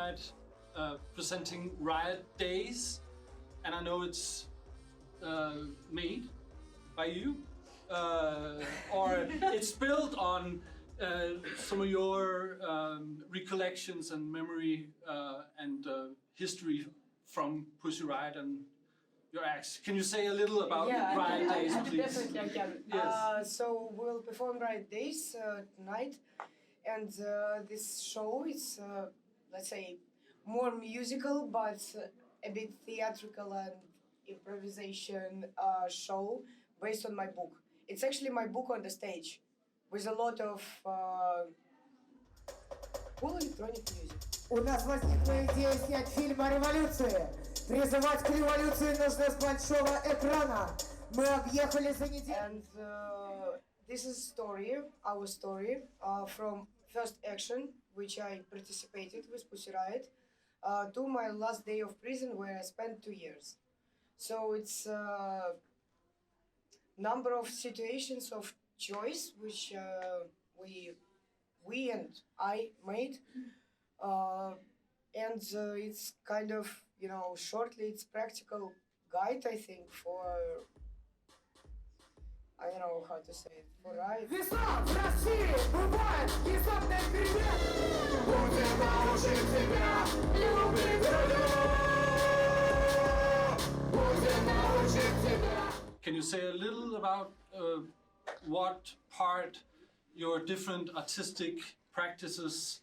Riot presenting Riot Days, and I know it's made by you, or it's built on some of your recollections and memory and history from Pussy Riot and your acts. Can you say a little about Riot Days, please? Definitely I can. Yes. So we'll perform Riot Days tonight, and this show is, let's say, more musical, but a bit theatrical and improvisation show based on my book. It's actually my book on the stage, with a lot of cool electronic music. У нас возникла идея снять фильм о революции. Призывать к революции нужно с большого экрана. Мы объехали за неделю. And this is our story, from first action, which I participated with Pussy Riot, to my last day of prison, where I spent 2 years. So it's a number of situations of choice which we and I made, and it's kind of, shortly, it's practical guide, I think, for, I don't know how to say it, for Riot. Весна в России бывает внезапный перемен. Будем научить тебя любить людей. Будем научить тебя. Can you say a little about what part your different artistic practices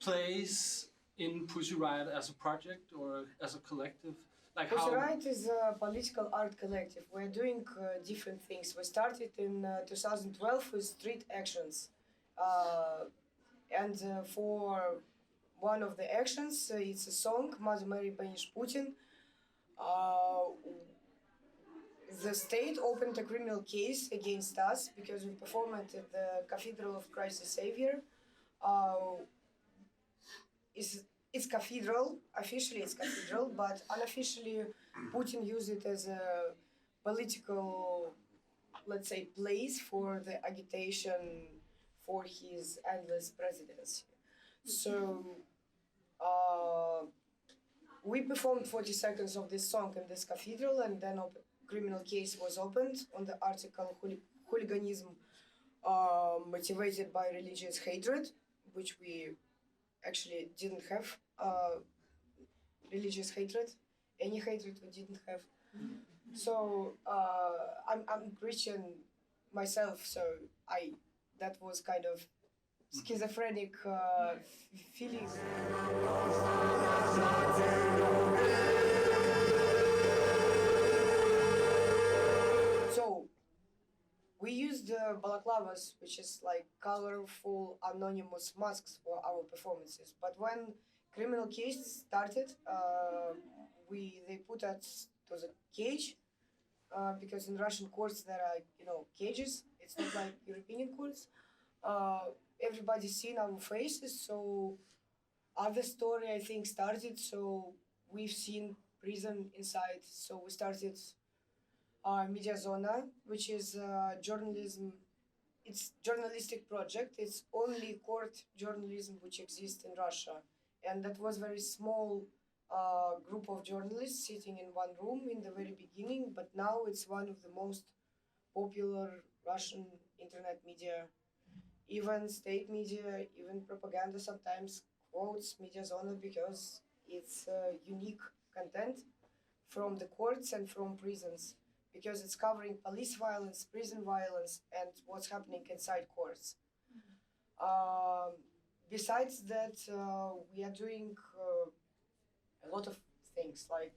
plays in Pussy Riot as a project or as a collective? Like Pussy how? Riot is a political art collective. We're doing different things. We started in 2012 with street actions. And for one of the actions, it's a song, Mother Mary Banish Putin. The state opened a criminal case against us because we performed at the Cathedral of Christ the Savior. It's cathedral, officially it's cathedral, but unofficially Putin used it as a political, let's say, place for the agitation for his endless presidency. So we performed 40 seconds of this song in this cathedral, and then a criminal case was opened on the article hooliganism motivated by religious hatred, which we actually didn't have religious hatred. Any hatred we didn't have. So I'm Christian myself, so that was kind of schizophrenic feeling. So we used balaclavas, which is like colorful anonymous masks for our performances. But when criminal case started, they put us to the cage, because in Russian courts there are cages. It's not like European courts. Everybody's seen our faces, so other story I think started. So we've seen prison inside. So we started Media Zona, which is journalism. It's journalistic project. It's only court journalism which exists in Russia, and that was very small group of journalists sitting in one room in the very beginning. But now it's one of the most popular Russian internet media. Even state media, even propaganda sometimes quotes Media Zona because it's unique content from the courts and from prisons, because it's covering police violence, prison violence, and what's happening inside courts. Besides that, we are doing a lot of things like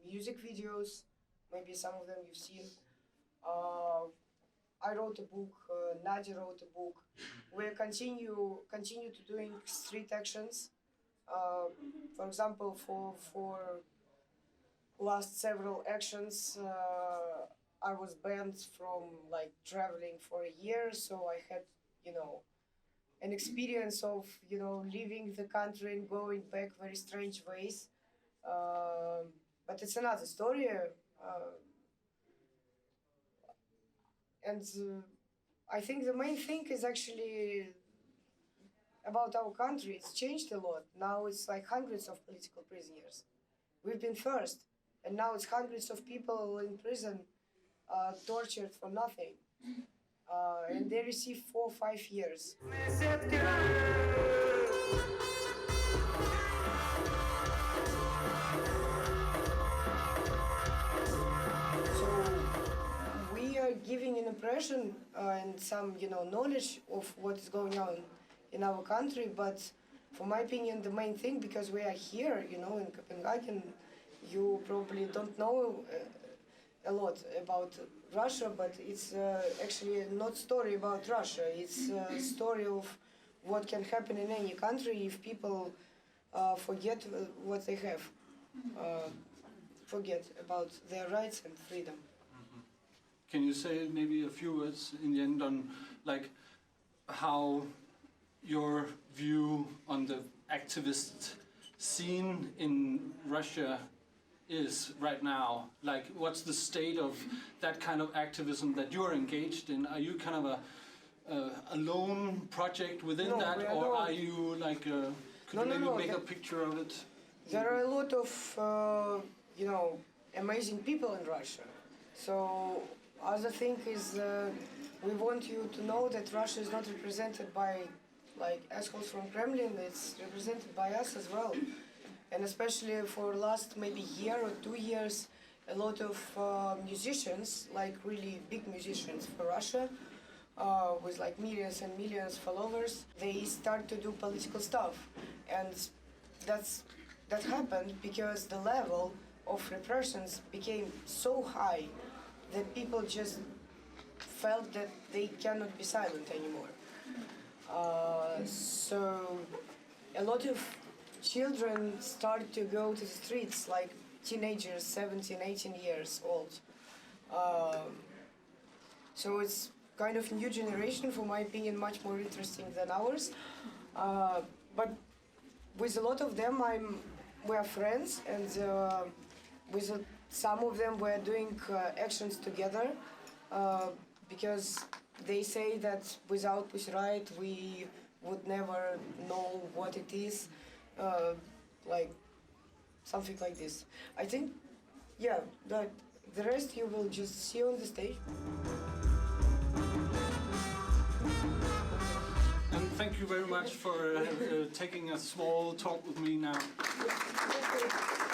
music videos. Maybe some of them you've seen. I wrote a book. Nadia wrote a book. We continue to doing street actions. For example, for last several actions, I was banned from traveling for a year. So I had, an experience of leaving the country and going back very strange ways. But it's another story. And I think the main thing is actually about our country, it's changed a lot. Now it's like hundreds of political prisoners. We've been first, and now it's hundreds of people in prison, tortured for nothing. And they receive 4 or 5 years. So we are giving an impression and some, knowledge of what is going on in our country. But for my opinion, the main thing, because we are here, in Copenhagen, you probably don't know a lot about Russia, but it's actually not story about Russia. It's a story of what can happen in any country if people forget what they have, forget about their rights and freedom. Mm-hmm. Can you say maybe a few words in the end on like how your view on the activist scene in Russia is right now? Like, what's the state of that kind of activism that you're engaged in? Are you kind of a lone project within that, or are you like could you maybe make a picture of it? There are a lot of amazing people in Russia. So other thing is we want you to know that Russia is not represented by like assholes from Kremlin. It's represented by us as well. And especially for last maybe year or 2 years, a lot of musicians, like really big musicians for Russia, with like millions and millions followers, they start to do political stuff. And that happened because the level of repressions became so high that people just felt that they cannot be silent anymore. So a lot of children start to go to the streets, like teenagers, 17, 18 years old. So it's kind of new generation, for my opinion, much more interesting than ours. But with a lot of them, we are friends, and with some of them we're doing actions together, because they say that without Pussy Riot we would never know what it is. Like something like this. I think, yeah, that the rest you will just see on the stage. And thank you very much for taking a small talk with me now. Yeah.